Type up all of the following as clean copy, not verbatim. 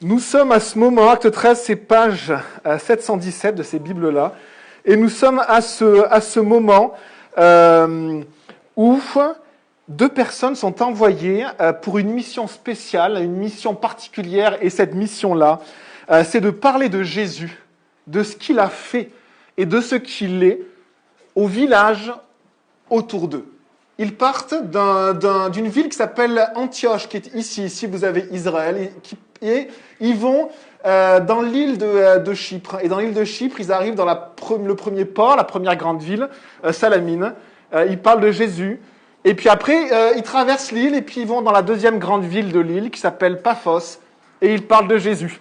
Nous sommes à ce moment, acte 13, c'est page 717 de ces Bibles-là, et nous sommes à ce moment où deux personnes sont envoyées pour une mission spéciale, une mission particulière, et cette mission-là, c'est de parler de Jésus, de ce qu'il a fait et de ce qu'il est au village autour d'eux. Ils partent d'une ville qui s'appelle Antioche, qui est ici. Ici, vous avez Israël. Et ils vont dans l'île de Chypre. Et dans l'île de Chypre, ils arrivent dans le premier port, la première grande ville, Salamine. Ils parlent de Jésus. Et puis après, ils traversent l'île et puis ils vont dans la deuxième grande ville de l'île, qui s'appelle Paphos. Et ils parlent de Jésus.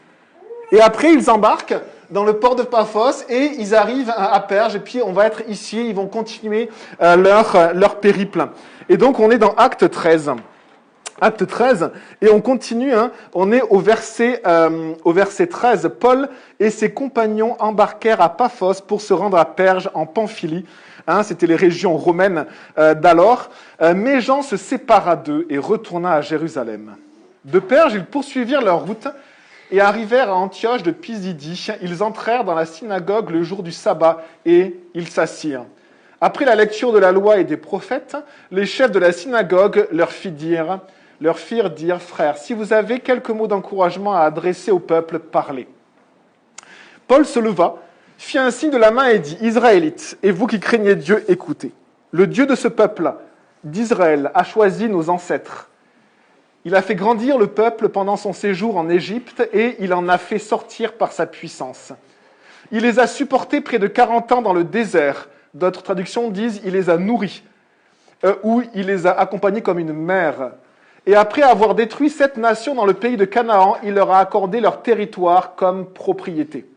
Et après, ils embarquent dans le port de Paphos et ils arrivent à Perge. Et puis, on va être ici. Ils vont continuer leur périple. Et donc, on est dans Acte 13. Acte 13. Et on continue. On est au verset 13. Paul et ses compagnons embarquèrent à Paphos pour se rendre à Perge, en Pamphylie. C'était les régions romaines d'alors. Mais Jean se sépara d'eux et retourna à Jérusalem. De Perge, ils poursuivirent leur route et arrivèrent à Antioche de Pisidie. Ils entrèrent dans la synagogue le jour du sabbat et ils s'assirent. Après la lecture de la loi et des prophètes, les chefs de la synagogue leur firent dire, frères, si vous avez quelques mots d'encouragement à adresser au peuple, parlez. Paul se leva, fit un signe de la main et dit, Israélites, et vous qui craignez Dieu, écoutez. Le Dieu de ce peuple, d'Israël, a choisi nos ancêtres. Il a fait grandir le peuple pendant son séjour en Égypte et il en a fait sortir par sa puissance. Il les a supportés près de 40 ans dans le désert. D'autres traductions disent il les a nourris ou il les a accompagnés comme une mère. Et après avoir détruit 7 nations dans le pays de Canaan, il leur a accordé leur territoire comme propriété.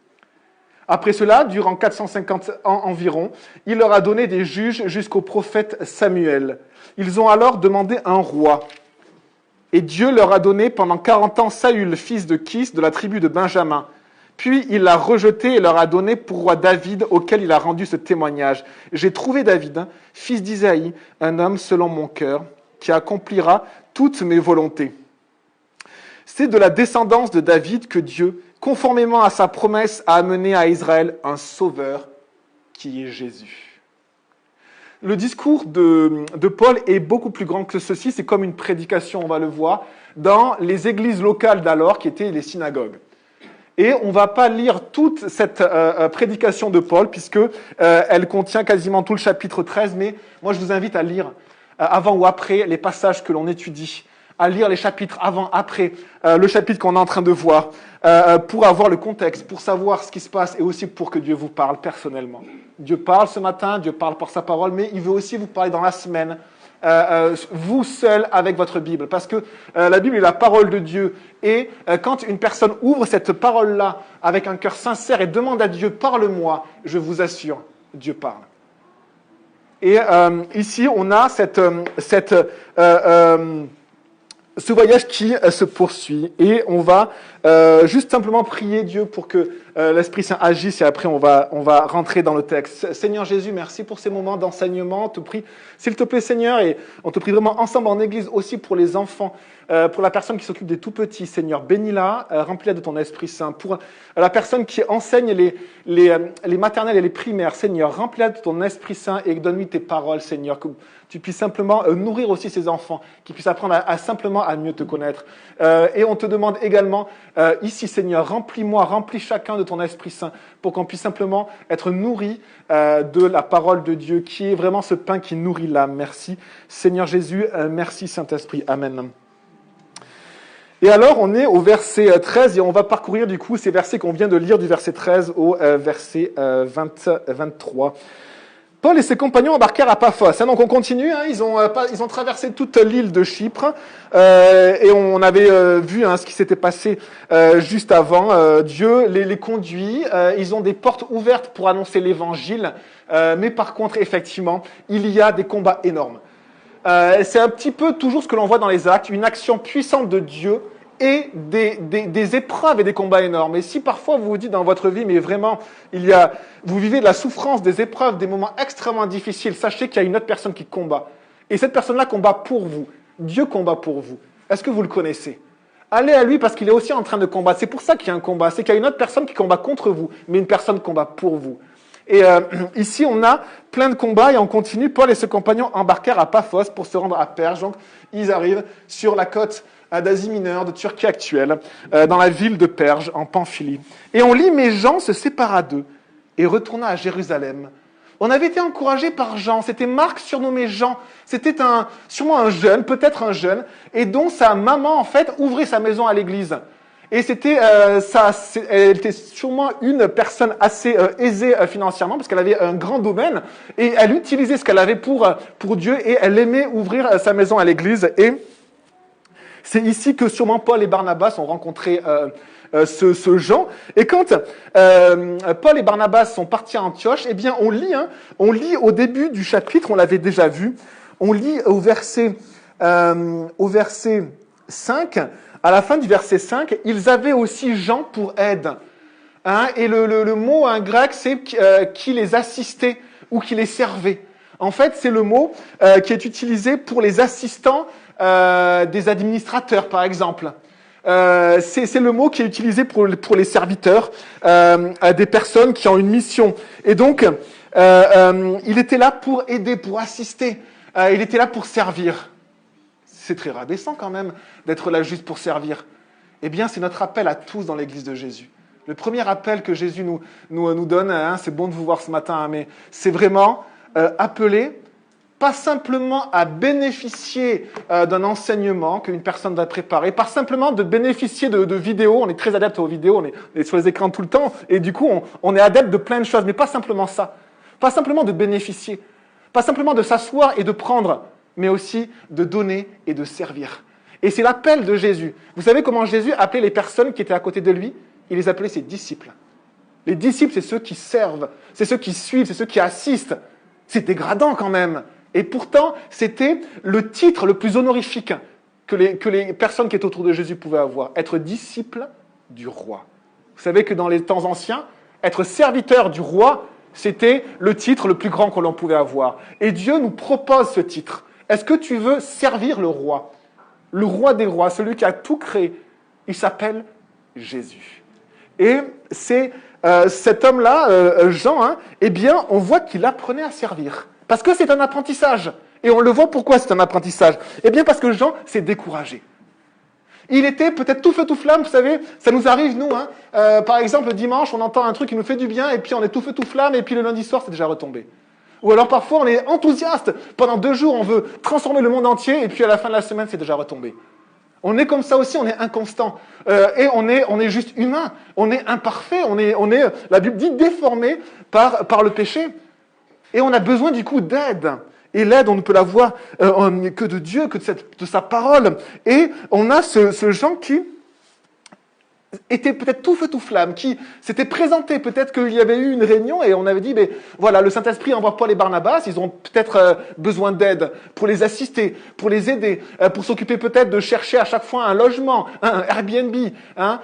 Après cela, durant 450 ans environ, il leur a donné des juges jusqu'au prophète Samuel. Ils ont alors demandé un roi. Et Dieu leur a donné pendant 40 ans Saül, fils de Kis, de la tribu de Benjamin. Puis il l'a rejeté et leur a donné pour roi David, auquel il a rendu ce témoignage. J'ai trouvé David, fils d'Isaïe, un homme selon mon cœur, qui accomplira toutes mes volontés. C'est de la descendance de David que Dieu, conformément à sa promesse, a amené à Israël un sauveur qui est Jésus. Le discours de Paul est beaucoup plus grand que ceci, c'est comme une prédication, on va le voir, dans les églises locales d'alors, qui étaient les synagogues. Et on ne va pas lire toute cette prédication de Paul, puisque elle contient quasiment tout le chapitre 13, mais moi je vous invite à lire avant ou après les passages que l'on étudie, à lire les chapitres avant, après, le chapitre qu'on est en train de voir, pour avoir le contexte, pour savoir ce qui se passe et aussi pour que Dieu vous parle personnellement. Dieu parle ce matin, Dieu parle par sa parole, mais il veut aussi vous parler dans la semaine, vous seul avec votre Bible, parce que la Bible est la parole de Dieu, et quand une personne ouvre cette parole-là avec un cœur sincère et demande à Dieu, parle-moi, je vous assure, Dieu parle. Et ici, on a ce voyage qui se poursuit et on va juste simplement prier Dieu pour que l'Esprit Saint agisse et après on va rentrer dans le texte. Seigneur Jésus, merci pour ces moments d'enseignement. On te prie, s'il te plaît Seigneur, et on te prie vraiment ensemble en Église aussi pour les enfants, pour la personne qui s'occupe des tout-petits. Seigneur, bénis-la, remplis-la de ton Esprit Saint. Pour la personne qui enseigne les maternelles et les primaires, Seigneur, remplis-la de ton Esprit Saint et donne-lui tes paroles, Seigneur, que tu puisses simplement nourrir aussi ces enfants, qu'ils puissent apprendre simplement à mieux te connaître. Et on te demande également, ici Seigneur, remplis chacun de ton Esprit Saint, pour qu'on puisse simplement être nourri de la parole de Dieu, qui est vraiment ce pain qui nourrit l'âme. Merci Seigneur Jésus, merci Saint-Esprit, Amen. Et alors, on est au verset 13 et on va parcourir du coup ces versets qu'on vient de lire du verset 13 au verset 23. Paul et ses compagnons embarquèrent à Paphos. Donc on continue, ils ont traversé toute l'île de Chypre et on avait vu ce qui s'était passé juste avant. Dieu les conduit, ils ont des portes ouvertes pour annoncer l'évangile, mais par contre, effectivement, il y a des combats énormes. C'est un petit peu toujours ce que l'on voit dans les actes, une action puissante de Dieu et des épreuves et des combats énormes. Et si parfois vous vous dites dans votre vie, mais vraiment, vous vivez de la souffrance, des épreuves, des moments extrêmement difficiles, sachez qu'il y a une autre personne qui combat. Et cette personne-là combat pour vous. Dieu combat pour vous. Est-ce que vous le connaissez ? Allez à lui parce qu'il est aussi en train de combattre. C'est pour ça qu'il y a un combat. C'est qu'il y a une autre personne qui combat contre vous, mais une personne combat pour vous. Et ici, on a plein de combats et on continue. Paul et ses compagnons embarquèrent à Paphos pour se rendre à Perge. Donc, ils arrivent sur la côte d'Asie mineure, de Turquie actuelle, dans la ville de Perge, en Pamphylie. Et on lit, mais Jean se sépara d'eux et retourna à Jérusalem. On avait été encouragé par Jean. C'était Marc surnommé Jean. C'était sûrement un jeune, peut-être un jeune, et dont sa maman, en fait, ouvrait sa maison à l'église. Et elle était sûrement une personne assez aisée financièrement, parce qu'elle avait un grand domaine, et elle utilisait ce qu'elle avait pour Dieu, et elle aimait ouvrir sa maison à l'église. Et c'est ici que sûrement Paul et Barnabas ont rencontré ce Jean. Et quand Paul et Barnabas sont partis à Antioche, eh bien on lit au début du chapitre, on l'avait déjà vu, on lit au verset 5, à la fin du verset 5, ils avaient aussi Jean pour aide. Hein, et le mot grec, c'est qui les assistait ou qui les servait. En fait, c'est le mot qui est utilisé pour les assistants des administrateurs, par exemple. C'est le mot qui est utilisé pour les serviteurs, des personnes qui ont une mission. Et donc, il était là pour aider, pour assister. Il était là pour servir. C'est très rabaissant quand même d'être là juste pour servir. Eh bien, c'est notre appel à tous dans l'Église de Jésus. Le premier appel que Jésus nous donne, hein, c'est bon de vous voir ce matin, hein, mais c'est vraiment appeler, pas simplement à bénéficier d'un enseignement qu'une personne va préparer, pas simplement de bénéficier de vidéos, on est très adepte aux vidéos, on est sur les écrans tout le temps, et du coup, on est adepte de plein de choses, mais pas simplement ça. Pas simplement de bénéficier, pas simplement de s'asseoir et de prendre, mais aussi de donner et de servir. Et c'est l'appel de Jésus. Vous savez comment Jésus appelait les personnes qui étaient à côté de lui? Il les appelait ses disciples. Les disciples, c'est ceux qui servent, c'est ceux qui suivent, c'est ceux qui assistent. C'est dégradant quand même. Et pourtant, c'était le titre le plus honorifique que les personnes qui étaient autour de Jésus pouvaient avoir. Être disciple du roi. Vous savez que dans les temps anciens, être serviteur du roi, c'était le titre le plus grand que l'on pouvait avoir. Et Dieu nous propose ce titre. Est-ce que tu veux servir le roi des rois, celui qui a tout créé? Il s'appelle Jésus. Et c'est cet homme-là, Jean, hein, eh bien, on voit qu'il apprenait à servir. Parce que c'est un apprentissage. Et on le voit pourquoi c'est un apprentissage. Eh bien, parce que Jean s'est découragé. Il était peut-être tout feu tout flamme, vous savez, ça nous arrive, nous. Hein, par exemple, le dimanche, on entend un truc qui nous fait du bien, et puis on est tout feu tout flamme, et puis le lundi soir, c'est déjà retombé. Ou alors parfois, on est enthousiaste. Pendant 2 jours, on veut transformer le monde entier, et puis à la fin de la semaine, c'est déjà retombé. On est comme ça aussi, on est inconstant. Et on est juste humain. On est imparfait. On est, la Bible dit, déformé par le péché. Et on a besoin du coup d'aide. Et l'aide, on ne peut l'avoir que de Dieu, que de sa parole. Et on a ce Jean qui était peut-être tout feu tout flamme, qui s'était présenté, peut-être qu'il y avait eu une réunion et on avait dit, mais voilà, le Saint-Esprit envoie Paul et Barnabas, ils ont peut-être besoin d'aide pour les assister, pour les aider, pour s'occuper peut-être de chercher à chaque fois un logement, un Airbnb, hein,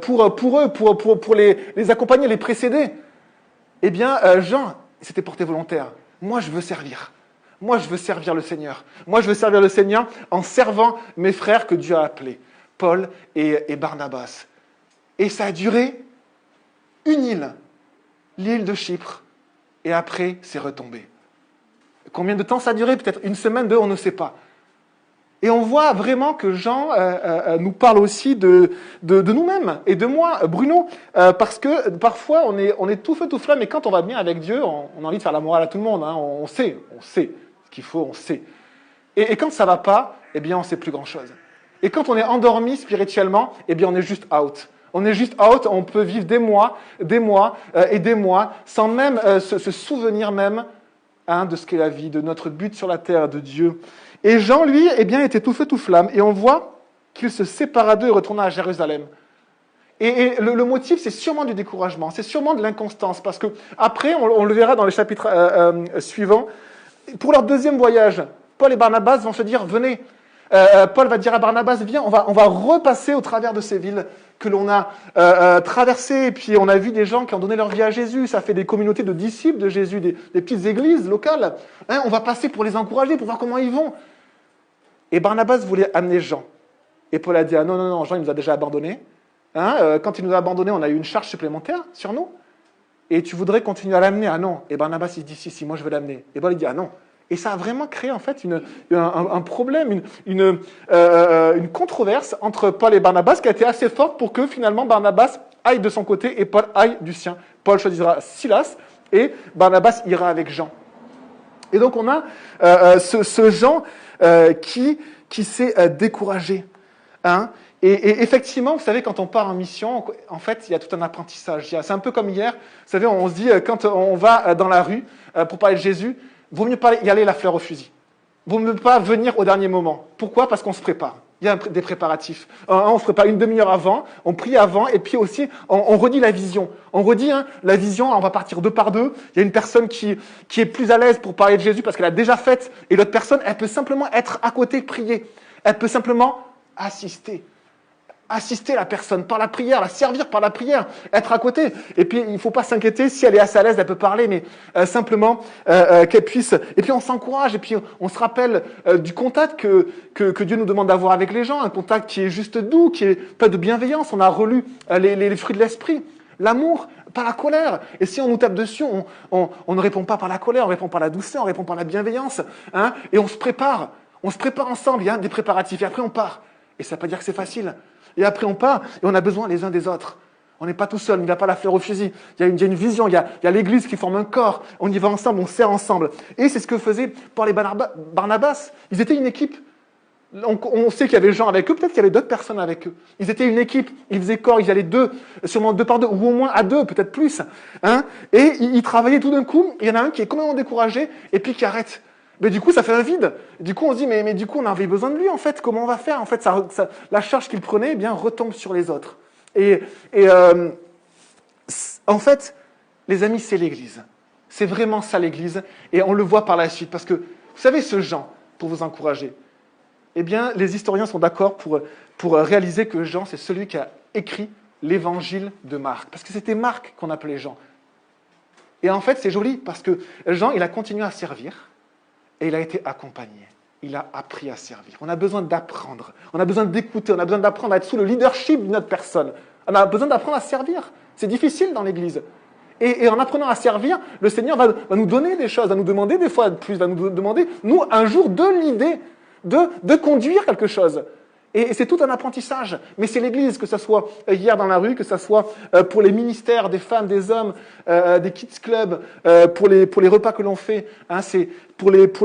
pour eux, pour les accompagner, les précéder. Eh bien, Jean s'était porté volontaire. Moi, je veux servir. Moi, je veux servir le Seigneur. Moi, je veux servir le Seigneur en servant mes frères que Dieu a appelés. Paul et Barnabas. Et ça a duré une île, l'île de Chypre, et après, c'est retombé. Combien de temps ça a duré? Peut-être 1 semaine, 2, on ne sait pas. Et on voit vraiment que Jean nous parle aussi de nous-mêmes, et de moi, Bruno, parce que parfois, on est tout feu, tout flamme, et quand on va bien avec Dieu, on a envie de faire la morale à tout le monde, hein, on sait ce qu'il faut, on sait. Et quand ça ne va pas, eh bien, on ne sait plus grand-chose. Et quand on est endormi spirituellement, eh bien on est juste out. On est juste out, on peut vivre des mois et des mois sans même se souvenir même de ce qu'est la vie, de notre but sur la terre, de Dieu. Et Jean, lui, eh bien, était tout feu, tout flamme. Et on voit qu'il se sépara d'eux et retourna à Jérusalem. Et le motif, c'est sûrement du découragement, c'est sûrement de l'inconstance. Parce que après, on le verra dans les chapitres suivants, pour leur deuxième voyage, Paul et Barnabas vont se dire, venez. Paul va dire à Barnabas, viens, on va repasser au travers de ces villes que l'on a traversées. Et puis on a vu des gens qui ont donné leur vie à Jésus. Ça fait des communautés de disciples de Jésus, des petites églises locales. Hein, on va passer pour les encourager, pour voir comment ils vont. Et Barnabas voulait amener Jean. Et Paul a dit, ah non, non, non, Jean, il nous a déjà abandonnés. Hein, quand il nous a abandonnés, on a eu une charge supplémentaire sur nous. Et tu voudrais continuer à l'amener? Ah non. Et Barnabas, il dit, si, moi je veux l'amener. Et Paul, il dit, ah non. Et ça a vraiment créé en fait un problème, une controverse entre Paul et Barnabas qui a été assez forte pour que finalement Barnabas aille de son côté et Paul aille du sien. Paul choisira Silas et Barnabas ira avec Jean. Et donc on a ce Jean qui s'est découragé. Hein. Et effectivement, vous savez, quand on part en mission, en fait, il y a tout un apprentissage. C'est un peu comme hier, vous savez, on se dit, quand on va dans la rue pour parler de Jésus, vaut mieux pas y aller la fleur au fusil. Vaut mieux pas venir au dernier moment. Pourquoi? Parce qu'on se prépare. Il y a des préparatifs. On se prépare une demi-heure avant, on prie avant, et puis aussi, on redit la vision. On redit la vision, on va partir deux par deux. Il y a une personne qui est plus à l'aise pour parler de Jésus parce qu'elle a déjà fait, et l'autre personne, elle peut simplement être à côté, prier. Elle peut simplement assister la personne par la prière, la servir par la prière, être à côté. Et puis, il ne faut pas s'inquiéter, si elle est assez à l'aise, elle peut parler, mais simplement qu'elle puisse... Et puis, on s'encourage, et puis on se rappelle du contact que Dieu nous demande d'avoir avec les gens, un contact qui est juste doux, qui est pas de bienveillance. On a relu les fruits de l'esprit, l'amour, pas la colère. Et si on nous tape dessus, on ne répond pas par la colère, on répond par la douceur, on répond par la bienveillance. Hein, et on se prépare ensemble, il y a des préparatifs, et après on part. Et ça ne veut pas dire que c'est facile. Et après, on part et on a besoin les uns des autres. On n'est pas tout seul, il n'y a pas la fleur au fusil. Il y a une vision, il y a l'Église qui forme un corps. On y va ensemble, on sert ensemble. Et c'est ce que faisaient Paul et Barnabas. Ils étaient une équipe. On sait qu'il y avait Jean avec eux, peut-être qu'il y avait d'autres personnes avec eux. Ils étaient une équipe, ils faisaient corps, ils allaient sûrement deux par deux, ou au moins à deux, peut-être plus. Hein, et ils travaillaient tout d'un coup, il y en a un qui est complètement découragé et puis qui arrête. Mais du coup, ça fait un vide. Du coup, on se dit, mais du coup, on avait besoin de lui, en fait. Comment on va faire? En fait, la charge qu'il prenait, eh bien, retombe sur les autres. En fait, les amis, c'est l'Église. C'est vraiment ça, l'Église. Et on le voit par la suite. Parce que, vous savez, ce Jean, pour vous encourager, eh bien, les historiens sont d'accord pour réaliser que Jean, c'est celui qui a écrit l'évangile de Marc. Parce que c'était Marc qu'on appelait Jean. Et en fait, c'est joli, parce que Jean, il a continué à servir. Et il a été accompagné. Il a appris à servir. On a besoin d'apprendre. On a besoin d'écouter. On a besoin d'apprendre à être sous le leadership d'une autre personne. On a besoin d'apprendre à servir. C'est difficile dans l'Église. Et en apprenant à servir, le Seigneur va nous donner des choses, va nous demander des fois plus, va nous demander, nous, un jour, de l'idée de conduire quelque chose. Et c'est tout un apprentissage. Mais c'est l'Église, que ce soit hier dans la rue, que ce soit pour les ministères des femmes, des hommes, des kids clubs, pour les repas que l'on fait. Hein, c'est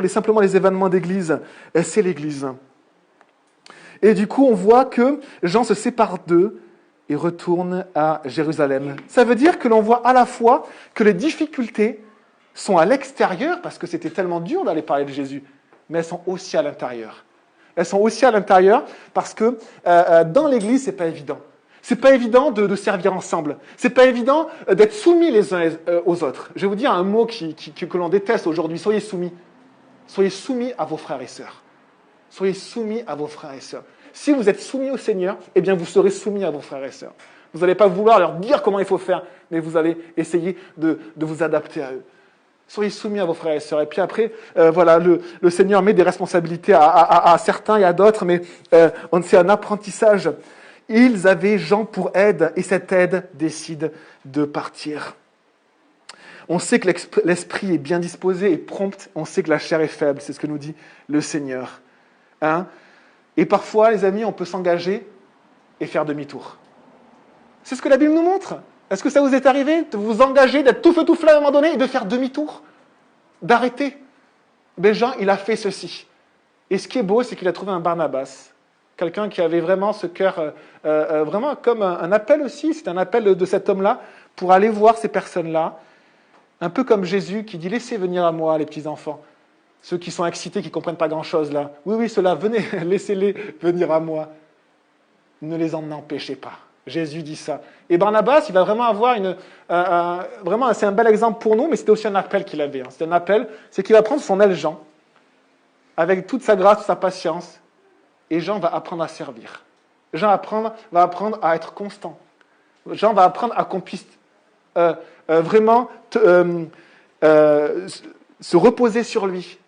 simplement les événements d'Église. C'est l'Église. Et du coup, on voit que Jean se sépare d'eux et retourne à Jérusalem. Ça veut dire que l'on voit à la fois que les difficultés sont à l'extérieur, parce que c'était tellement dur d'aller parler de Jésus, mais elles sont aussi à l'intérieur. Elles sont aussi à l'intérieur parce que dans l'Église, c'est pas évident. C'est pas évident de servir ensemble. C'est pas évident d'être soumis les uns aux autres. Je vais vous dire un mot que l'on déteste aujourd'hui. Soyez soumis. Soyez soumis à vos frères et sœurs. Soyez soumis à vos frères et sœurs. Si vous êtes soumis au Seigneur, eh bien vous serez soumis à vos frères et sœurs. Vous n'allez pas vouloir leur dire comment il faut faire, mais vous allez essayer de vous adapter à eux. Soyez soumis à vos frères et sœurs. Et puis après, voilà, le Seigneur met des responsabilités à certains et à d'autres, mais c'est un apprentissage. Ils avaient Jean pour aide, et cette aide décide de partir. On sait que l'esprit est bien disposé et prompt. On sait que la chair est faible. C'est ce que nous dit le Seigneur. Hein? Et parfois, les amis, on peut s'engager et faire demi-tour. C'est ce que la Bible nous montre. Est-ce que ça vous est arrivé de vous engager, d'être tout feu tout flamme à un moment donné et de faire demi-tour? D'arrêter? Ben Jean, il a fait ceci. Et ce qui est beau, c'est qu'il a trouvé un Barnabas. Quelqu'un qui avait vraiment ce cœur, vraiment comme un appel aussi. C'est un appel de cet homme-là pour aller voir ces personnes-là. Un peu comme Jésus qui dit « Laissez venir à moi les petits-enfants ». Ceux qui sont excités, qui ne comprennent pas grand-chose là. Oui, ceux-là, venez, laissez-les venir à moi. Ne les en empêchez pas. Jésus dit ça. Et Barnabas, il va vraiment avoir vraiment, c'est un bel exemple pour nous, mais c'était aussi un appel qu'il avait. C'est un appel, c'est qu'il va prendre son aile Jean, avec toute sa grâce, toute sa patience, et Jean va apprendre à servir. Jean va apprendre à être constant. Jean va apprendre à qu'on puisse vraiment se reposer sur lui,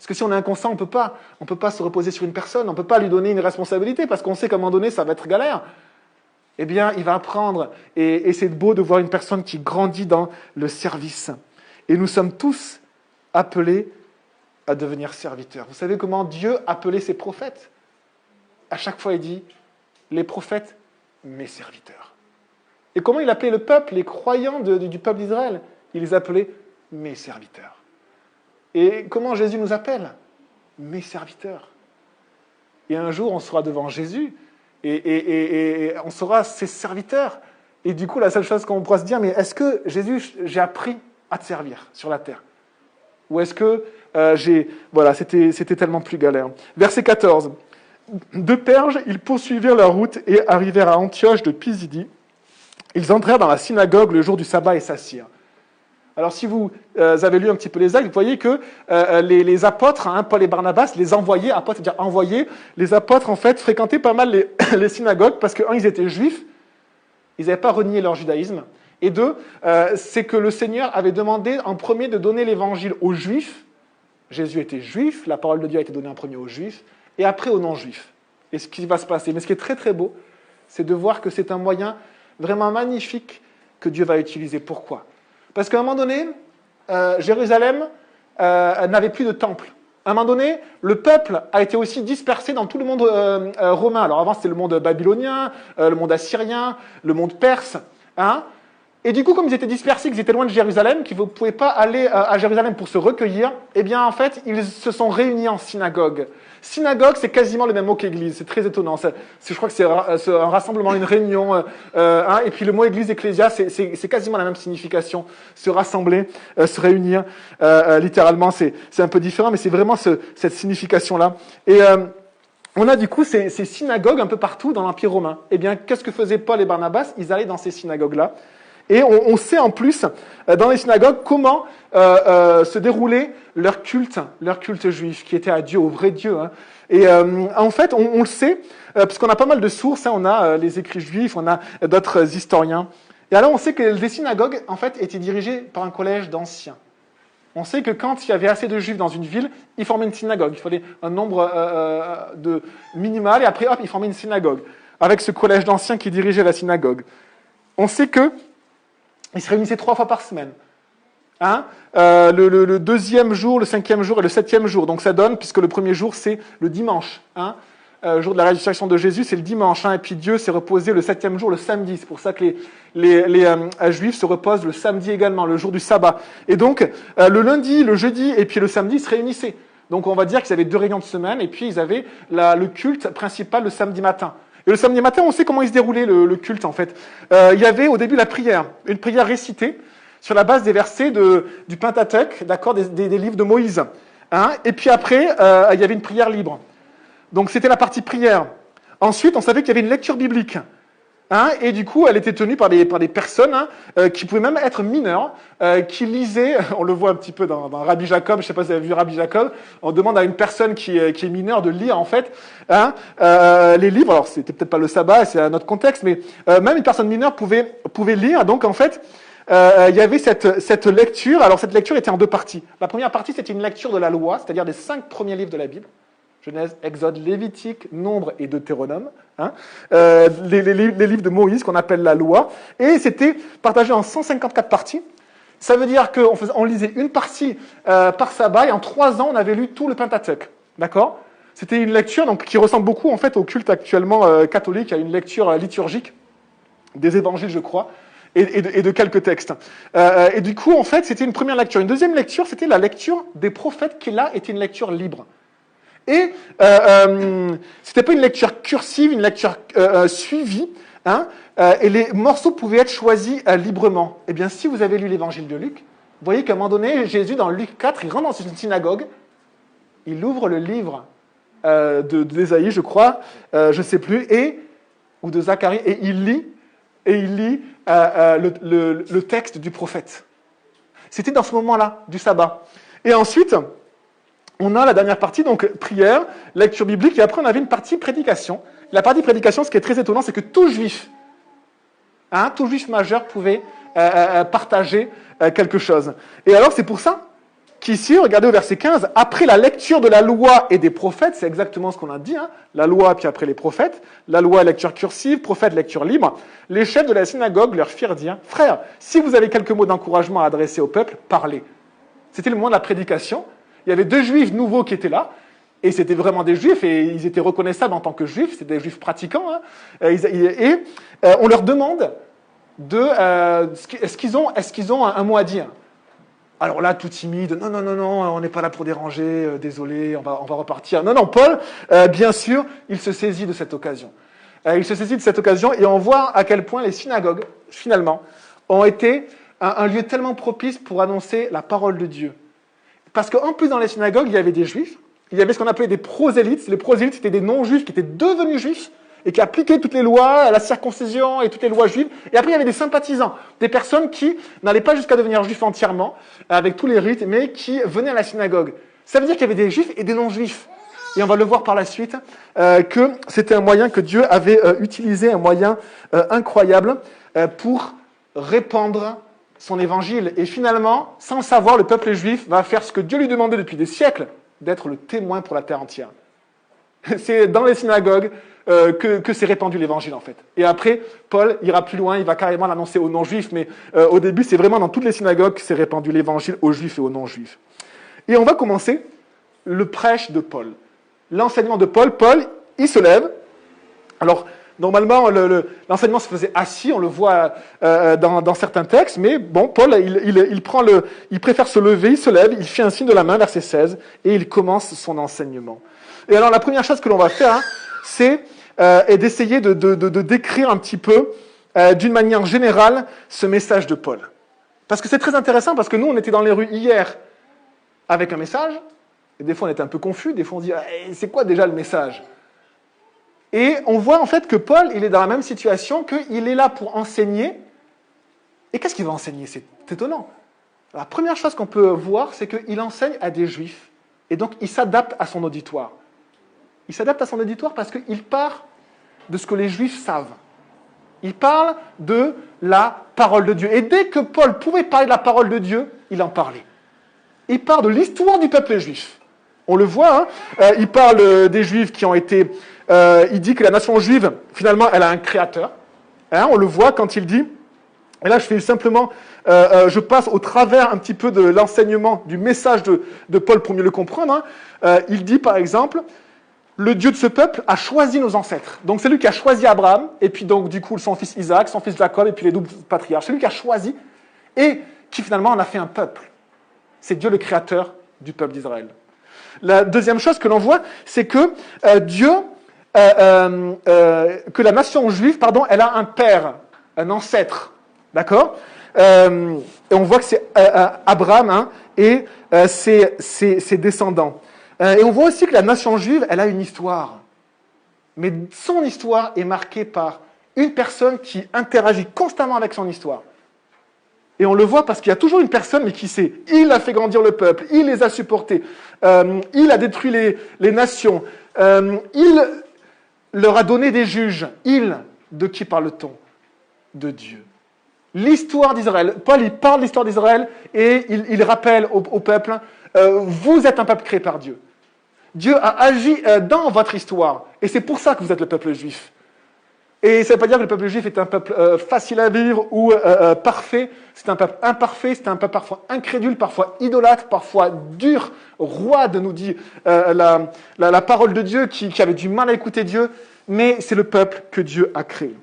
Parce que si on est inconstant, on peut pas se reposer sur une personne, on ne peut pas lui donner une responsabilité, parce qu'on sait qu'à un moment donné, ça va être galère. Eh bien, il va apprendre, et c'est beau de voir une personne qui grandit dans le service. Et nous sommes tous appelés à devenir serviteurs. Vous savez comment Dieu appelait ses prophètes? À chaque fois, il dit, les prophètes, mes serviteurs. Et comment il appelait le peuple, les croyants du peuple d'Israël? Il les appelait mes serviteurs. Et comment Jésus nous appelle? Mes serviteurs. Et un jour, on sera devant Jésus, et on sera ses serviteurs. Et du coup, la seule chose qu'on pourra se dire, mais est-ce que Jésus, j'ai appris à te servir sur la terre? Ou est-ce que c'était tellement plus galère. Verset 14. De Perge, ils poursuivirent leur route et arrivèrent à Antioche de Pisidie. Ils entrèrent dans la synagogue le jour du sabbat et s'assirent. Alors si vous avez lu un petit peu les actes, vous voyez que les apôtres, Paul et Barnabas, les envoyés, apôtres, c'est-à-dire envoyés, les apôtres en fait fréquentaient pas mal les synagogues parce que, un, ils étaient juifs, ils n'avaient pas renié leur judaïsme, et deux, c'est que le Seigneur avait demandé en premier de donner l'évangile aux juifs. Jésus était juif, la parole de Dieu a été donnée en premier aux juifs, et après aux non-juifs. Et ce qui va se passer. Mais ce qui est très très beau, c'est de voir que c'est un moyen vraiment magnifique que Dieu va utiliser. Pourquoi? Parce qu'à un moment donné, Jérusalem n'avait plus de temple. À un moment donné, le peuple a été aussi dispersé dans tout le monde romain. Alors avant, c'était le monde babylonien, le monde assyrien, le monde perse. Et du coup, comme ils étaient dispersés, qu'ils étaient loin de Jérusalem, qu'ils ne pouvaient pas aller à Jérusalem pour se recueillir, eh bien, en fait, ils se sont réunis en synagogue. Synagogue, c'est quasiment le même mot qu'église. C'est très étonnant. Je crois que c'est un rassemblement, une réunion. Et puis le mot église, ecclésia, c'est quasiment la même signification. Se rassembler, se réunir. Littéralement, c'est un peu différent, mais c'est vraiment cette signification-là. Et on a du coup ces synagogues un peu partout dans l'Empire romain. Eh bien, qu'est-ce que faisaient Paul et Barnabas? Ils allaient dans ces synagogues-là. Et on sait en plus, dans les synagogues, comment se déroulait leur culte juif, qui était à Dieu, au vrai Dieu. Et en fait, on le sait, parce qu'on a pas mal de sources, on a les écrits juifs, on a d'autres historiens. Et alors, on sait que les synagogues, en fait, étaient dirigées par un collège d'anciens. On sait que quand il y avait assez de juifs dans une ville, ils formaient une synagogue. Il fallait un nombre minimal, et après, hop, ils formaient une synagogue, avec ce collège d'anciens qui dirigeait la synagogue. On sait que ils se réunissaient 3 fois par semaine. Le deuxième jour, le 5e jour et le 7e jour. Donc ça donne, puisque le premier jour, c'est le dimanche. Le jour de la résurrection de Jésus, c'est le dimanche. Et puis Dieu s'est reposé le 7e jour, le samedi. C'est pour ça que les Juifs se reposent le samedi également, le jour du sabbat. Et donc, le lundi, le jeudi et puis le samedi, ils se réunissaient. Donc on va dire qu'ils avaient 2 réunions de semaine et puis ils avaient le culte principal le samedi matin. Et le samedi matin, on sait comment il se déroulait le culte, en fait. Il y avait au début la prière, une prière récitée sur la base des versets du Pentateuque, d'accord, des livres de Moïse. Et puis après, il y avait une prière libre. Donc c'était la partie prière. Ensuite, on savait qu'il y avait une lecture biblique. Et du coup, elle était tenue par des personnes qui pouvaient même être mineures, qui lisaient, on le voit un petit peu dans Rabbi Jacob, je ne sais pas si vous avez vu Rabbi Jacob, on demande à une personne qui est mineure de lire en fait les livres, alors c'était peut-être pas le sabbat, c'est un autre contexte, mais même une personne mineure pouvait lire, donc en fait, il y avait cette lecture, alors cette lecture était en 2 parties. La première partie, c'était une lecture de la loi, c'est-à-dire des 5 premiers livres de la Bible, Genèse, Exode, Lévitique, Nombre et Deutéronome, les livres de Moïse qu'on appelle la loi, et c'était partagé en 154 parties. Ça veut dire qu'on lisait une partie par sabbat, et en 3 ans, on avait lu tout le Pentateuque, d'accord? C'était une lecture donc, qui ressemble beaucoup en fait au culte actuellement catholique, à une lecture liturgique des évangiles, je crois, et de quelques textes. Et du coup, en fait, c'était une première lecture. Une deuxième lecture, c'était la lecture des prophètes, qui là était une lecture libre. Et c'était pas une lecture cursive, une lecture suivie, et les morceaux pouvaient être choisis librement. Eh bien, si vous avez lu l'évangile de Luc, vous voyez qu'à un moment donné, Jésus, dans Luc 4, il rentre dans une synagogue, il ouvre le livre d'Ésaïe, je crois, je ne sais plus, ou de Zacharie, et il lit le texte du prophète. C'était dans ce moment-là, du sabbat. Et ensuite, on a la dernière partie, donc prière, lecture biblique, et après on avait une partie prédication. La partie prédication, ce qui est très étonnant, c'est que tout juif majeur pouvait partager quelque chose. Et alors c'est pour ça qu'ici, regardez au verset 15, après la lecture de la loi et des prophètes, c'est exactement ce qu'on a dit, hein, la loi puis après les prophètes, la loi lecture cursive, prophète lecture libre, les chefs de la synagogue leur firent dire, frères, si vous avez quelques mots d'encouragement à adresser au peuple, parlez. C'était le moment de la prédication. Il y avait 2 juifs nouveaux qui étaient là, et c'était vraiment des juifs, et ils étaient reconnaissables en tant que juifs, c'était des juifs pratiquants, hein, et on leur demande est-ce qu'ils ont un mot à dire. Alors là, tout timide, non, on n'est pas là pour déranger, désolé, on va repartir. Non, Paul, bien sûr, il se saisit de cette occasion. Et on voit à quel point les synagogues, finalement, ont été un lieu tellement propice pour annoncer la parole de Dieu. Parce qu'en plus, dans les synagogues, il y avait des juifs, il y avait ce qu'on appelait des prosélytes. Les prosélytes, c'était des non-juifs qui étaient devenus juifs et qui appliquaient toutes les lois, la circoncision et toutes les lois juives. Et après, il y avait des sympathisants, des personnes qui n'allaient pas jusqu'à devenir juifs entièrement, avec tous les rites, mais qui venaient à la synagogue. Ça veut dire qu'il y avait des juifs et des non-juifs. Et on va le voir par la suite, que c'était un moyen que Dieu avait utilisé, un moyen incroyable pour répandre son évangile. Et finalement, sans le savoir, le peuple juif va faire ce que Dieu lui demandait depuis des siècles, d'être le témoin pour la terre entière. C'est dans les synagogues que s'est répandu l'évangile, en fait. Et après, Paul ira plus loin, il va carrément l'annoncer aux non-juifs, mais au début, c'est vraiment dans toutes les synagogues que s'est répandu l'évangile aux juifs et aux non-juifs. Et on va commencer le prêche de Paul. L'enseignement de Paul, il se lève. Alors, normalement, l'enseignement se faisait assis, on le voit dans certains textes, mais bon, Paul, il préfère se lever, il se lève, il fait un signe de la main, verset 16, et il commence son enseignement. Et alors, la première chose que l'on va faire, c'est d'essayer de décrire un petit peu, d'une manière générale, ce message de Paul. Parce que c'est très intéressant, parce que nous, on était dans les rues hier avec un message, et des fois on était un peu confus, des fois on dit c'est quoi déjà le message? Et on voit en fait que Paul, il est dans la même situation, qu'il est là pour enseigner. Et qu'est-ce qu'il va enseigner? C'est étonnant. La première chose qu'on peut voir, c'est qu'il enseigne à des juifs, et donc il s'adapte à son auditoire. Il s'adapte à son auditoire parce qu'il part de ce que les juifs savent. Il parle de la parole de Dieu. Et dès que Paul pouvait parler de la parole de Dieu, il en parlait. Il parle de l'histoire du peuple juif. On le voit, hein, il parle des juifs qui ont été... il dit que la nation juive, finalement, elle a un créateur. Hein, on le voit quand il dit... Et là, je fais simplement... je passe au travers un petit peu de l'enseignement, du message de Paul pour mieux le comprendre. Hein. Il dit, par exemple... Le Dieu de ce peuple a choisi nos ancêtres. Donc c'est lui qui a choisi Abraham, et puis donc du coup son fils Isaac, son fils Jacob, et puis les 12 patriarches. C'est lui qui a choisi, et qui finalement en a fait un peuple. C'est Dieu le créateur du peuple d'Israël. La deuxième chose que l'on voit, c'est que que la nation juive, elle a un père, un ancêtre. D'accord? Et on voit que c'est Abraham, hein, et ses descendants. Et on voit aussi que la nation juive, elle a une histoire. Mais son histoire est marquée par une personne qui interagit constamment avec son histoire. Et on le voit parce qu'il y a toujours une personne, mais qui sait. Il a fait grandir le peuple, il les a supportés, il a détruit les nations, il leur a donné des juges. De qui parle-t-on? De Dieu. L'histoire d'Israël. Paul, il parle de l'histoire d'Israël et il rappelle au peuple, vous êtes un peuple créé par Dieu. Dieu a agi dans votre histoire. Et c'est pour ça que vous êtes le peuple juif. Et ça ne veut pas dire que le peuple juif est un peuple facile à vivre ou parfait. C'est un peuple imparfait, c'est un peuple parfois incrédule, parfois idolâtre, parfois dur, roide, nous dit la parole de Dieu, qui avait du mal à écouter Dieu. Mais c'est le peuple que Dieu a créé.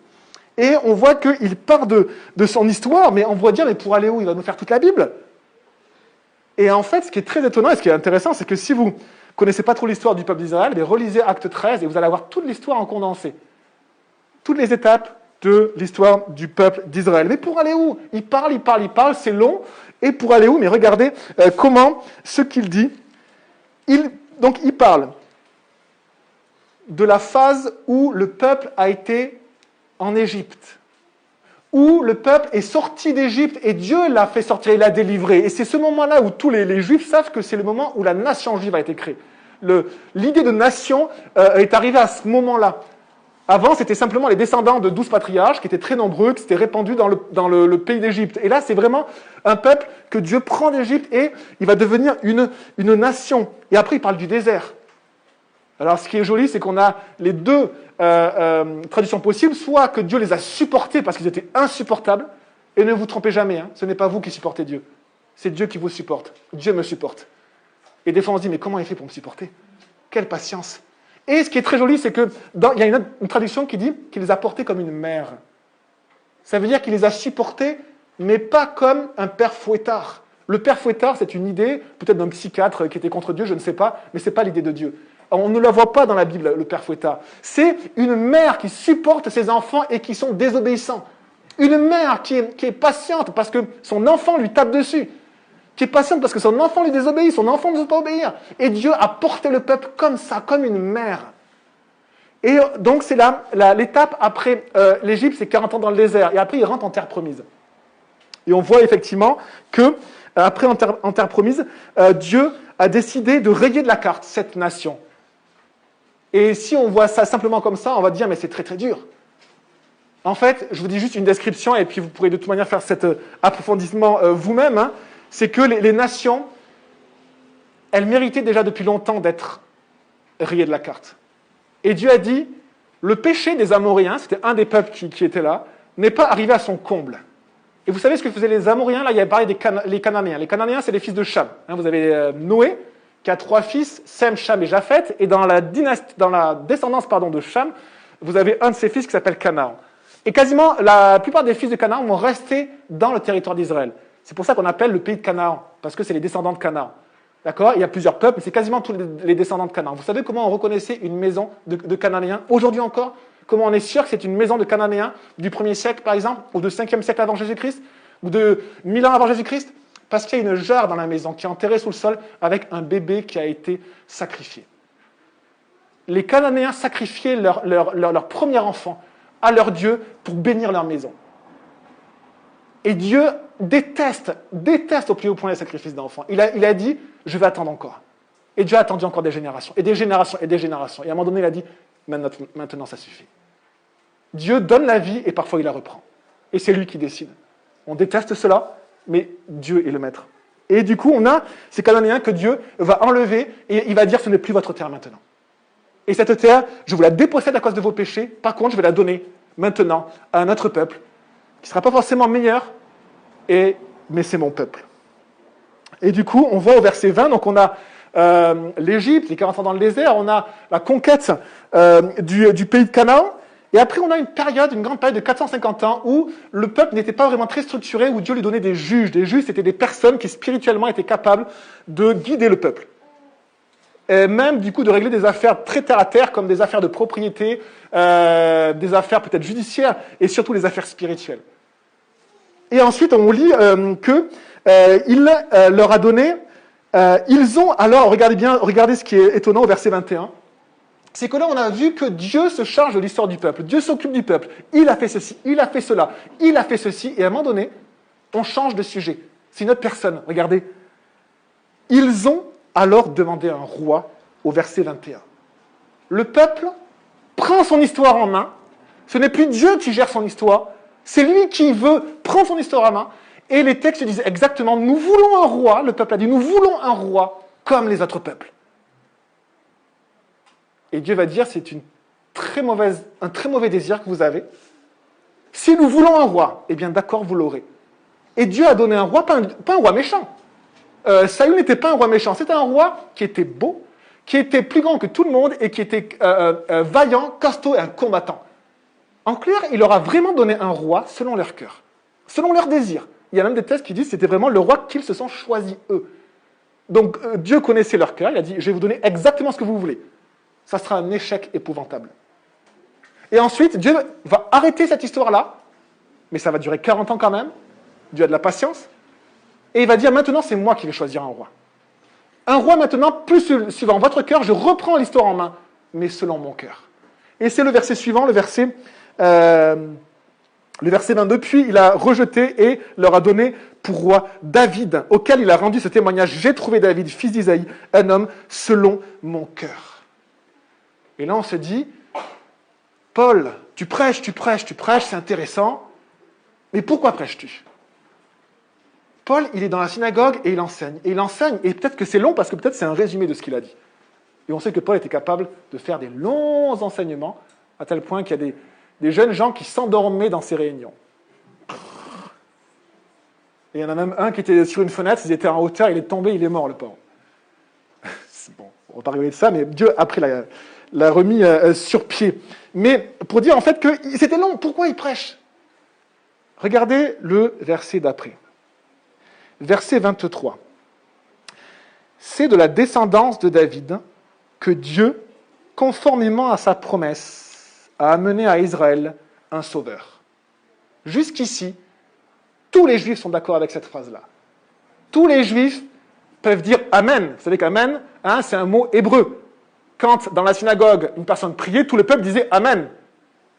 Et on voit qu'il part de son histoire, mais on va dire, mais pour aller où? Il va nous faire toute la Bible. Et en fait, ce qui est très étonnant et ce qui est intéressant, c'est que si vous ne connaissez pas trop l'histoire du peuple d'Israël, relisez Acte 13 et vous allez avoir toute l'histoire en condensé. Toutes les étapes de l'histoire du peuple d'Israël. Mais pour aller où? Il parle, c'est long. Et pour aller où? Mais regardez comment ce qu'il dit. Donc il parle de la phase où le peuple a été en Égypte, où le peuple est sorti d'Égypte et Dieu l'a fait sortir, il l'a délivré. Et c'est ce moment-là où tous les Juifs savent que c'est le moment où la nation juive a été créée. L'idée de nation est arrivée à ce moment-là. Avant, c'était simplement les descendants de 12 patriarches qui étaient très nombreux, qui s'étaient répandus dans le pays d'Égypte. Et là, c'est vraiment un peuple que Dieu prend d'Égypte et il va devenir une nation. Et après, il parle du désert. Alors, ce qui est joli, c'est qu'on a les deux traductions possibles. Soit que Dieu les a supportés parce qu'ils étaient insupportables. Et ne vous trompez jamais, hein, ce n'est pas vous qui supportez Dieu. C'est Dieu qui vous supporte. Dieu me supporte. Et des fois, on se dit, mais comment il fait pour me supporter? Quelle patience! Et ce qui est très joli, c'est qu'il y a une traduction qui dit qu'il les a portés comme une mère. Ça veut dire qu'il les a supportés, mais pas comme un père fouettard. Le père fouettard, c'est une idée, peut-être d'un psychiatre qui était contre Dieu, je ne sais pas, mais ce n'est pas l'idée de Dieu. On ne la voit pas dans la Bible, le père fouettard. C'est une mère qui supporte ses enfants et qui sont désobéissants. Une mère qui est patiente parce que son enfant lui tape dessus. Qui est patiente parce que son enfant lui désobéit, son enfant ne veut pas obéir. Et Dieu a porté le peuple comme ça, comme une mère. Et donc c'est l'étape après l'Égypte, c'est 40 ans dans le désert. Et après, il rentre en terre promise. Et on voit effectivement que, après en terre promise, Dieu a décidé de rayer de la carte cette nation. Et si on voit ça simplement comme ça, on va dire, mais c'est très très dur. En fait, je vous dis juste une description, et puis vous pourrez de toute manière faire cet approfondissement vous-même, hein. C'est que les nations, elles méritaient déjà depuis longtemps d'être rayées de la carte. Et Dieu a dit, le péché des Amoréens, c'était un des peuples qui était là, n'est pas arrivé à son comble. Et vous savez ce que faisaient les Amoréens? Là, il y a parlé des Cananéens. Les Cananéens, c'est les fils de Cham. Hein, vous avez Noé, qui a 3 fils, Sem, Cham et Japheth. Et dans la descendance de Cham, vous avez un de ses fils qui s'appelle Canaan. Et quasiment la plupart des fils de Canaan vont rester dans le territoire d'Israël. C'est pour ça qu'on appelle le pays de Canaan, parce que c'est les descendants de Canaan. D'accord? Il y a plusieurs peuples, mais c'est quasiment tous les descendants de Canaan. Vous savez comment on reconnaissait une maison de Cananéens? Aujourd'hui encore, comment on est sûr que c'est une maison de Cananéens du 1er siècle, par exemple, ou de 5e siècle avant Jésus-Christ, ou de 1000 ans avant Jésus-Christ? Parce qu'il y a une jarre dans la maison qui est enterrée sous le sol avec un bébé qui a été sacrifié. Les Cananéens sacrifiaient leur premier enfant à leur Dieu pour bénir leur maison. Et Dieu déteste au plus haut point les sacrifices d'enfants. Il a dit, je vais attendre encore. Et Dieu a attendu encore des générations, et des générations, et des générations. Et à un moment donné, il a dit, maintenant ça suffit. Dieu donne la vie, et parfois il la reprend. Et c'est lui qui décide. On déteste cela, mais Dieu est le maître. Et du coup, on a ces Cananéens que Dieu va enlever, et il va dire, ce n'est plus votre terre maintenant. Et cette terre, je vous la dépossède à cause de vos péchés, par contre, je vais la donner maintenant à un autre peuple, qui ne sera pas forcément meilleur, mais c'est mon peuple. Et du coup, on voit au verset 20, donc on a l'Égypte, les 40 ans dans le désert, on a la conquête du pays de Canaan, et après on a une grande période de 450 ans où le peuple n'était pas vraiment très structuré, où Dieu lui donnait des juges. Des juges, c'était des personnes qui spirituellement étaient capables de guider le peuple. Et même du coup de régler des affaires très terre à terre, comme des affaires de propriété, des affaires peut-être judiciaires, et surtout les affaires spirituelles. Et ensuite, on lit qu'il leur a donné, ils ont, alors, regardez ce qui est étonnant au verset 21, c'est que là, on a vu que Dieu se charge de l'histoire du peuple, Dieu s'occupe du peuple, il a fait ceci, il a fait cela, il a fait ceci, et à un moment donné, on change de sujet. C'est une autre personne, regardez. Ils ont alors demandé un roi, au verset 21. Le peuple prend son histoire en main, ce n'est plus Dieu qui gère son histoire, c'est lui qui veut prendre son histoire en main. Et les textes disent exactement, nous voulons un roi, le peuple a dit, nous voulons un roi comme les autres peuples. Et Dieu va dire, c'est un très mauvais désir que vous avez. Si nous voulons un roi, eh bien d'accord, vous l'aurez. Et Dieu a donné un roi, pas un roi méchant. Saül n'était pas un roi méchant, c'était un roi qui était beau, qui était plus grand que tout le monde et qui était vaillant, costaud et un combattant. En clair, il leur a vraiment donné un roi selon leur cœur, selon leur désir. Il y a même des textes qui disent que c'était vraiment le roi qu'ils se sont choisis eux. Donc Dieu connaissait leur cœur, il a dit, je vais vous donner exactement ce que vous voulez. Ça sera un échec épouvantable. Et ensuite, Dieu va arrêter cette histoire-là, mais ça va durer 40 ans quand même, Dieu a de la patience, et il va dire, maintenant c'est moi qui vais choisir un roi. Un roi maintenant, plus suivant votre cœur, je reprends l'histoire en main, mais selon mon cœur. Et c'est le verset suivant, le verset 22, puis il a rejeté et leur a donné pour roi David, auquel il a rendu ce témoignage, j'ai trouvé David, fils d'Isaïe, un homme selon mon cœur. Et là on se dit, Paul, tu prêches, c'est intéressant, mais pourquoi prêches-tu? Paul, il est dans la synagogue et il enseigne. Et peut-être que c'est long parce que peut-être c'est un résumé de ce qu'il a dit. Et on sait que Paul était capable de faire des longs enseignements, à tel point qu'il y a des jeunes gens qui s'endormaient dans ces réunions. Et il y en a même un qui était sur une fenêtre, ils étaient en hauteur, il est tombé, il est mort, le pauvre. Bon, on va pas rigoler de ça, mais Dieu, après, l'a remis sur pied. Mais pour dire en fait que c'était long, pourquoi il prêche? Regardez le verset d'après. Verset 23. C'est de la descendance de David que Dieu, conformément à sa promesse, a amené à Israël un sauveur. Jusqu'ici, tous les Juifs sont d'accord avec cette phrase-là. Tous les Juifs peuvent dire Amen. Vous savez qu'Amen, c'est un mot hébreu. Quand, dans la synagogue, une personne priait, tout le peuple disait Amen.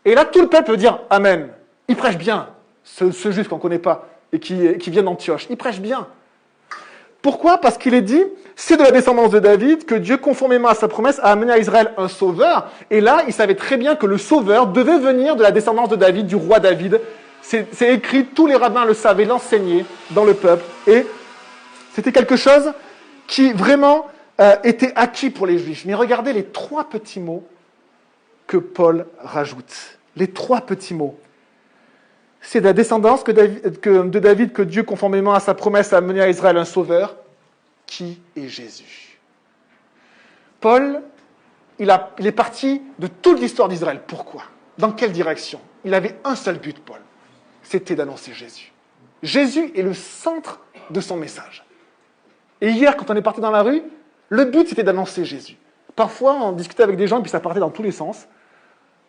Et là, tout le peuple peut dire Amen. Il prêche bien, ce Juif qu'on ne connaît pas et qui vient d'Antioche. Il prêche bien. Pourquoi? Parce qu'il est dit, c'est de la descendance de David que Dieu, conformément à sa promesse, a amené à Israël un sauveur. Et là, il savait très bien que le sauveur devait venir de la descendance de David, du roi David. C'est écrit, tous les rabbins le savaient, l'enseignaient dans le peuple. Et c'était quelque chose qui vraiment était acquis pour les Juifs. Mais regardez les 3 petits mots que Paul rajoute. Les 3 petits mots. C'est de la descendance de David que Dieu, conformément à sa promesse, a amené à Israël un sauveur, qui est Jésus. Paul, il est parti de toute l'histoire d'Israël. Pourquoi? Dans quelle direction? Il avait un seul but, Paul. C'était d'annoncer Jésus. Jésus est le centre de son message. Et hier, quand on est parti dans la rue, le but, c'était d'annoncer Jésus. Parfois, on discutait avec des gens, et puis ça partait dans tous les sens.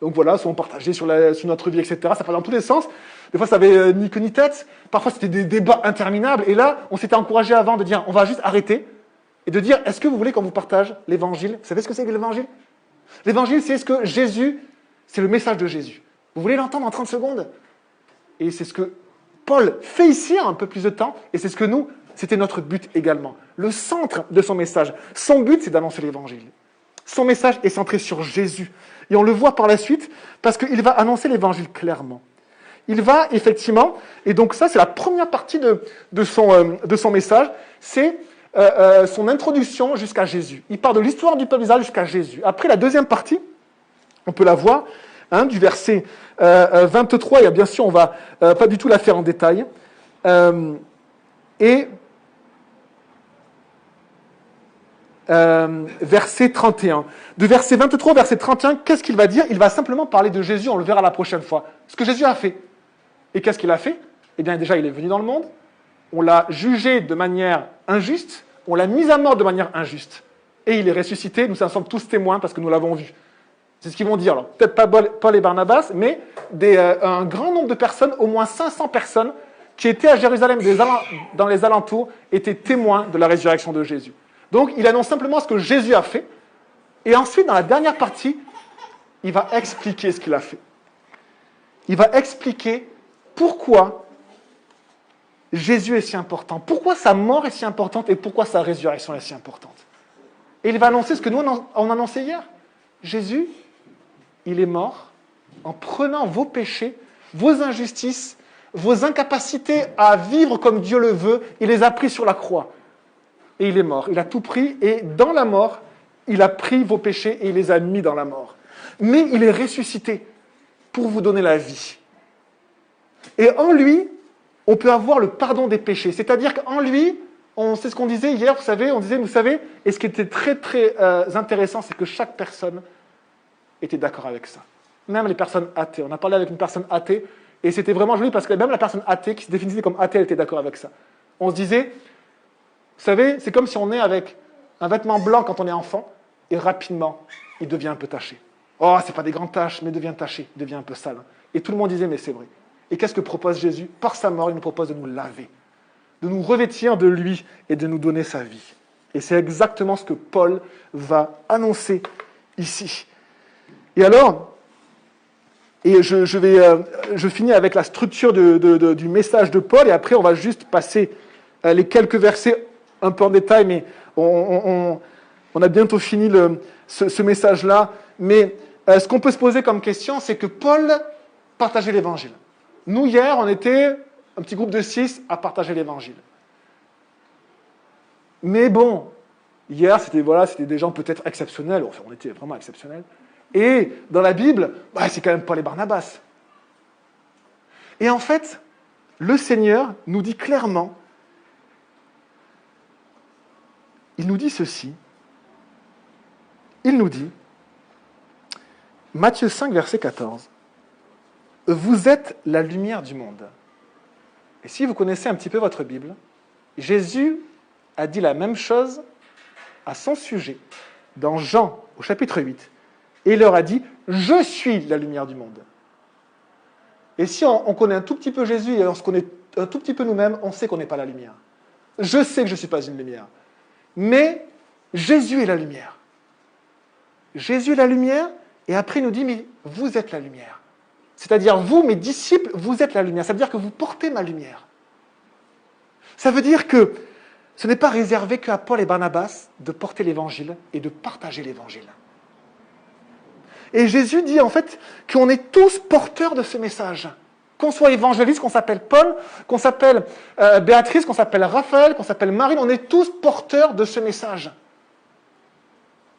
Donc voilà, soit on partageait sur notre vie, etc. Ça partait dans tous les sens. Des fois, ça avait ni queue ni tête. Parfois, c'était des débats interminables. Et là, on s'était encouragé avant de dire, on va juste arrêter et de dire, est-ce que vous voulez qu'on vous partage l'évangile? Vous savez ce que c'est que l'évangile? L'évangile, c'est ce que Jésus, c'est le message de Jésus. Vous voulez l'entendre en 30 secondes? Et c'est ce que Paul fait ici un peu plus de temps. Et c'est ce que nous, c'était notre but également. Le centre de son message. Son but, c'est d'annoncer l'évangile. Son message est centré sur Jésus. Et on le voit par la suite, parce qu'il va annoncer l'évangile clairement. Il va effectivement, et donc ça c'est la première partie de son message, c'est son introduction jusqu'à Jésus. Il part de l'histoire du peuple d'Israël jusqu'à Jésus. Après la deuxième partie, on peut la voir, du verset 23, et bien sûr on va pas du tout la faire en détail, verset 31. De verset 23 au verset 31, qu'est-ce qu'il va dire? Il va simplement parler de Jésus, on le verra la prochaine fois. Ce que Jésus a fait. Et qu'est-ce qu'il a fait? Eh bien déjà, il est venu dans le monde, on l'a jugé de manière injuste, on l'a mis à mort de manière injuste. Et il est ressuscité, nous en sommes tous témoins parce que nous l'avons vu. C'est ce qu'ils vont dire. Alors, peut-être pas Paul et Barnabas, mais un grand nombre de personnes, au moins 500 personnes, qui étaient à Jérusalem, dans les alentours, étaient témoins de la résurrection de Jésus. Donc, il annonce simplement ce que Jésus a fait. Et ensuite, dans la dernière partie, il va expliquer ce qu'il a fait. Il va expliquer pourquoi Jésus est si important, pourquoi sa mort est si importante et pourquoi sa résurrection est si importante. Et il va annoncer ce que nous, on annonçait hier. Jésus, il est mort en prenant vos péchés, vos injustices, vos incapacités à vivre comme Dieu le veut, il les a pris sur la croix. Et il est mort. Il a tout pris et dans la mort, il a pris vos péchés et il les a mis dans la mort. Mais il est ressuscité pour vous donner la vie. Et en lui, on peut avoir le pardon des péchés. C'est-à-dire qu'en lui, c'est ce qu'on disait hier, vous savez, et ce qui était très très intéressant, c'est que chaque personne était d'accord avec ça. Même les personnes athées. On a parlé avec une personne athée, et c'était vraiment joli parce que même la personne athée, qui se définissait comme athée, elle était d'accord avec ça. On se disait, vous savez, c'est comme si on est avec un vêtement blanc quand on est enfant, et rapidement, il devient un peu taché. Oh, c'est pas des grandes taches, mais il devient taché, il devient un peu sale. Et tout le monde disait, mais c'est vrai. Et qu'est-ce que propose Jésus? Par sa mort, il nous propose de nous laver, de nous revêtir de lui et de nous donner sa vie. Et c'est exactement ce que Paul va annoncer ici. Et alors, je finis avec la structure du message de Paul, et après on va juste passer les quelques versets un peu en détail, mais on a bientôt fini ce message-là. Mais ce qu'on peut se poser comme question, c'est que Paul partageait l'évangile. Nous, hier, on était un petit groupe de 6 à partager l'évangile. Mais bon, hier, c'était des gens peut-être exceptionnels, enfin, on était vraiment exceptionnels. Et dans la Bible, c'est quand même Paul et Barnabas. Et en fait, le Seigneur nous dit clairement, il nous dit ceci, il nous dit, Matthieu 5, verset 14, « Vous êtes la lumière du monde. » Et si vous connaissez un petit peu votre Bible, Jésus a dit la même chose à son sujet, dans Jean, au chapitre 8. Et il leur a dit, « Je suis la lumière du monde. » Et si on connaît un tout petit peu Jésus et on se connaît un tout petit peu nous-mêmes, on sait qu'on n'est pas la lumière. Je sais que je ne suis pas une lumière. Mais Jésus est la lumière. Jésus est la lumière, et après il nous dit, mais vous êtes la lumière. C'est-à-dire, vous, mes disciples, vous êtes la lumière. Ça veut dire que vous portez ma lumière. Ça veut dire que ce n'est pas réservé qu'à Paul et Barnabas de porter l'évangile et de partager l'évangile. Et Jésus dit en fait qu'on est tous porteurs de ce message. Qu'on soit évangéliste, qu'on s'appelle Paul, qu'on s'appelle Béatrice, qu'on s'appelle Raphaël, qu'on s'appelle Marine, on est tous porteurs de ce message.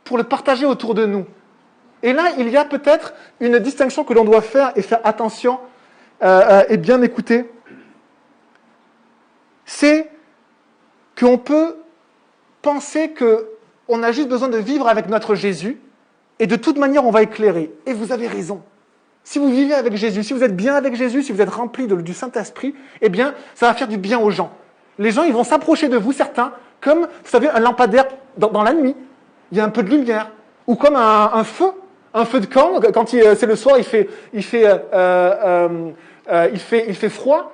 Pour le partager autour de nous. Et là, il y a peut-être une distinction que l'on doit faire et faire attention et bien écouter. C'est qu'on peut penser qu'on a juste besoin de vivre avec notre Jésus et de toute manière, on va éclairer. Et vous avez raison. Si vous vivez avec Jésus, si vous êtes bien avec Jésus, si vous êtes rempli du Saint-Esprit, eh bien, ça va faire du bien aux gens. Les gens, ils vont s'approcher de vous, certains, comme, vous savez, un lampadaire dans la nuit. Il y a un peu de lumière. Ou comme un feu de camp, quand c'est le soir, il fait froid,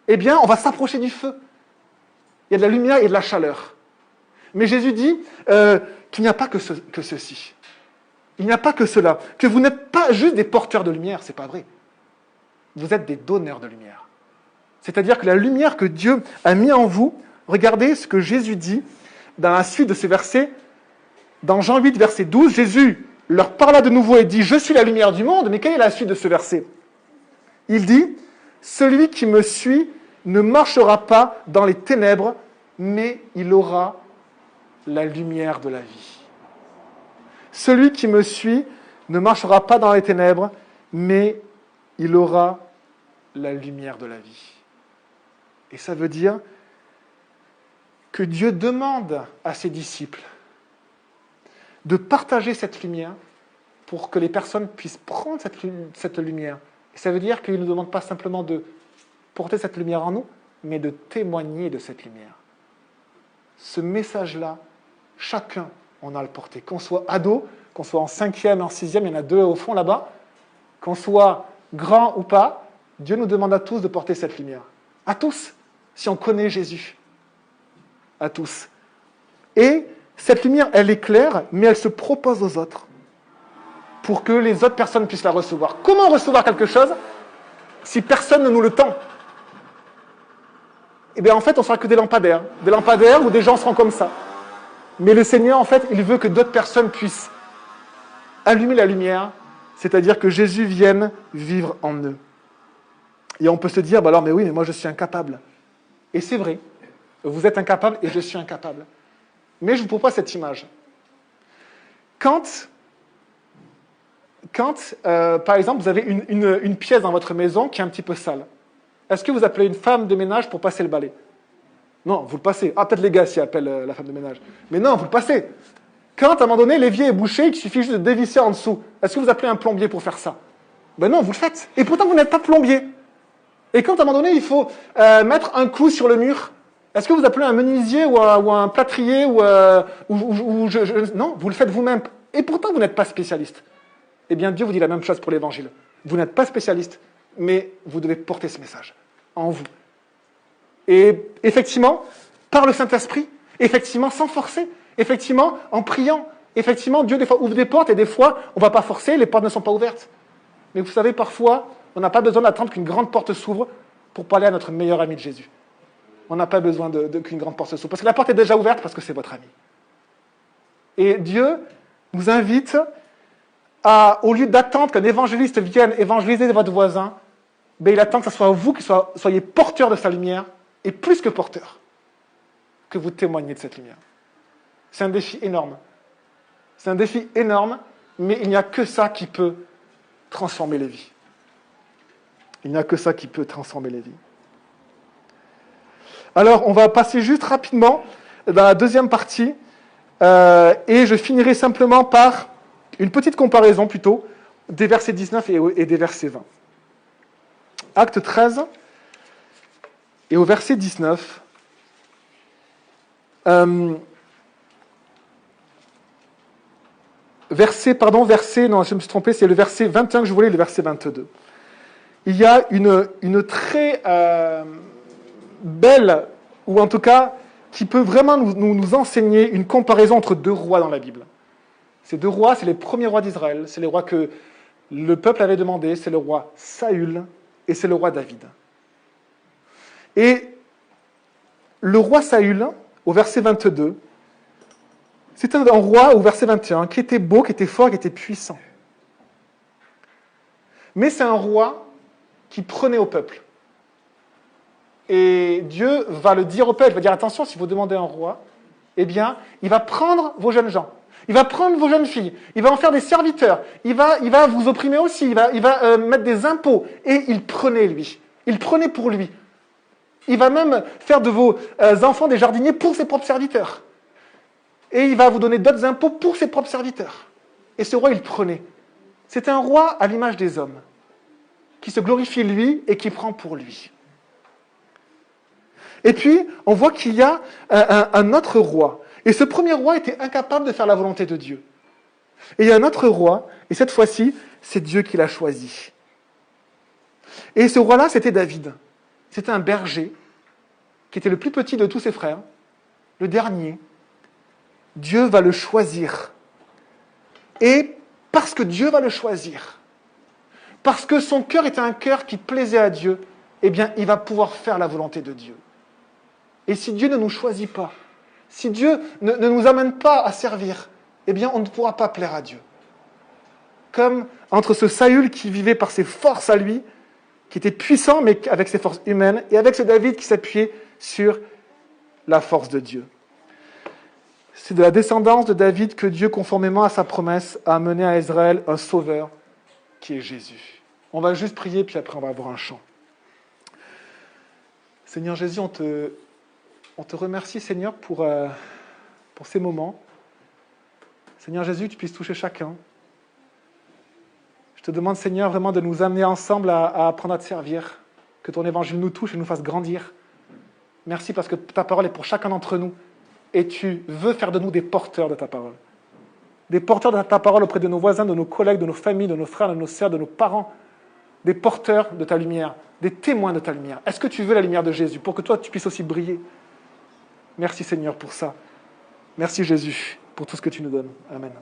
eh bien, on va s'approcher du feu. Il y a de la lumière et de la chaleur. Mais Jésus dit qu'il n'y a pas que ceci. Il n'y a pas que cela. Que vous n'êtes pas juste des porteurs de lumière, c'est pas vrai. Vous êtes des donneurs de lumière. C'est-à-dire que la lumière que Dieu a mis en vous, regardez ce que Jésus dit dans la suite de ces versets. Dans Jean 8, verset 12, Jésus leur parla de nouveau et dit « Je suis la lumière du monde ». Mais quelle est la suite de ce verset ? Il dit « Celui qui me suit ne marchera pas dans les ténèbres, mais il aura la lumière de la vie. » Celui qui me suit ne marchera pas dans les ténèbres, mais il aura la lumière de la vie. Et ça veut dire que Dieu demande à ses disciples de partager cette lumière pour que les personnes puissent prendre cette lumière. Et ça veut dire qu'il ne nous demande pas simplement de porter cette lumière en nous, mais de témoigner de cette lumière. Ce message-là, chacun on a le porté. Qu'on soit ado, qu'on soit en 5e, en 6e, il y en a 2 au fond là-bas, qu'on soit grand ou pas, Dieu nous demande à tous de porter cette lumière. À tous, si on connaît Jésus. À tous. Et cette lumière, elle est claire, mais elle se propose aux autres pour que les autres personnes puissent la recevoir. Comment recevoir quelque chose si personne ne nous le tend ? Eh bien, en fait, on sera que des lampadaires. Des lampadaires où des gens seront comme ça. Mais le Seigneur, en fait, il veut que d'autres personnes puissent allumer la lumière, c'est-à-dire que Jésus vienne vivre en eux. Et on peut se dire, alors, mais oui, mais moi je suis incapable. Et c'est vrai, vous êtes incapable et je suis incapable. Mais je vous propose cette image. Quand par exemple, vous avez une pièce dans votre maison qui est un petit peu sale, est-ce que vous appelez une femme de ménage pour passer le balai ? Non, vous le passez. Ah, peut-être les gars s'y appellent la femme de ménage. Mais non, vous le passez. Quand, à un moment donné, l'évier est bouché, il suffit juste de dévisser en dessous. Est-ce que vous appelez un plombier pour faire ça ? Ben non, vous le faites. Et pourtant, vous n'êtes pas plombier. Et quand, à un moment donné, il faut mettre un clou sur le mur, est-ce que vous appelez un menuisier ou un plâtrier non, vous le faites vous-même. Et pourtant, vous n'êtes pas spécialiste. Eh bien, Dieu vous dit la même chose pour l'Évangile. Vous n'êtes pas spécialiste, mais vous devez porter ce message en vous. Et effectivement, par le Saint-Esprit, effectivement, sans forcer, effectivement, en priant, effectivement, Dieu des fois ouvre des portes et des fois, on ne va pas forcer, les portes ne sont pas ouvertes. Mais vous savez, parfois, on n'a pas besoin d'attendre qu'une grande porte s'ouvre pour parler à notre meilleur ami de Jésus. On n'a pas besoin qu'une grande porte s'ouvre, parce que la porte est déjà ouverte, parce que c'est votre ami. Et Dieu nous invite au lieu d'attendre qu'un évangéliste vienne évangéliser votre voisin, ben il attend que ce soit vous qui soyez porteurs de sa lumière, et plus que porteurs, que vous témoignez de cette lumière. C'est un défi énorme. C'est un défi énorme, mais il n'y a que ça qui peut transformer les vies. Il n'y a que ça qui peut transformer les vies. Alors, on va passer juste rapidement dans la deuxième partie, et je finirai simplement par une petite comparaison plutôt des versets 19 et des versets 20. Acte 13, et au verset 19, non, je me suis trompé, c'est le verset 21 que je voulais, le verset 22. Il y a une très belle, ou en tout cas, qui peut vraiment nous enseigner une comparaison entre deux rois dans la Bible. Ces deux rois, c'est les premiers rois d'Israël, c'est les rois que le peuple avait demandé, c'est le roi Saül et c'est le roi David. Et le roi Saül, au verset 22, c'était un roi, au verset 21, qui était beau, qui était fort, qui était puissant. Mais c'est un roi qui prenait au peuple. Et Dieu va le dire au peuple, il va dire attention, si vous demandez un roi, eh bien, il va prendre vos jeunes gens, il va prendre vos jeunes filles, il va en faire des serviteurs, il va vous opprimer aussi, il va mettre des impôts, et il prenait lui, il prenait pour lui. Il va même faire de vos enfants des jardiniers pour ses propres serviteurs. Et il va vous donner d'autres impôts pour ses propres serviteurs. Et ce roi, il prenait. C'est un roi à l'image des hommes, qui se glorifie lui et qui prend pour lui. Et puis, on voit qu'il y a un autre roi. Et ce premier roi était incapable de faire la volonté de Dieu. Et il y a un autre roi, et cette fois-ci, c'est Dieu qui l'a choisi. Et ce roi-là, c'était David. C'était un berger, qui était le plus petit de tous ses frères, le dernier. Dieu va le choisir. Et parce que Dieu va le choisir, parce que son cœur était un cœur qui plaisait à Dieu, eh bien, il va pouvoir faire la volonté de Dieu. Et si Dieu ne nous choisit pas, si Dieu ne nous amène pas à servir, eh bien, on ne pourra pas plaire à Dieu. Comme entre ce Saül qui vivait par ses forces à lui, qui était puissant, mais avec ses forces humaines, et avec ce David qui s'appuyait sur la force de Dieu. C'est de la descendance de David que Dieu, conformément à sa promesse, a amené à Israël un sauveur qui est Jésus. On va juste prier, puis après on va avoir un chant. Seigneur Jésus, on te remercie, Seigneur, pour ces moments. Seigneur Jésus, que tu puisses toucher chacun. Je te demande, Seigneur, vraiment de nous amener ensemble à apprendre à te servir, que ton évangile nous touche et nous fasse grandir. Merci parce que ta parole est pour chacun d'entre nous. Et tu veux faire de nous des porteurs de ta parole. Des porteurs de ta parole auprès de nos voisins, de nos collègues, de nos familles, de nos frères, de nos sœurs, de nos parents. Des porteurs de ta lumière, des témoins de ta lumière. Est-ce que tu veux la lumière de Jésus pour que toi, tu puisses aussi briller? Merci Seigneur pour ça. Merci Jésus pour tout ce que tu nous donnes. Amen.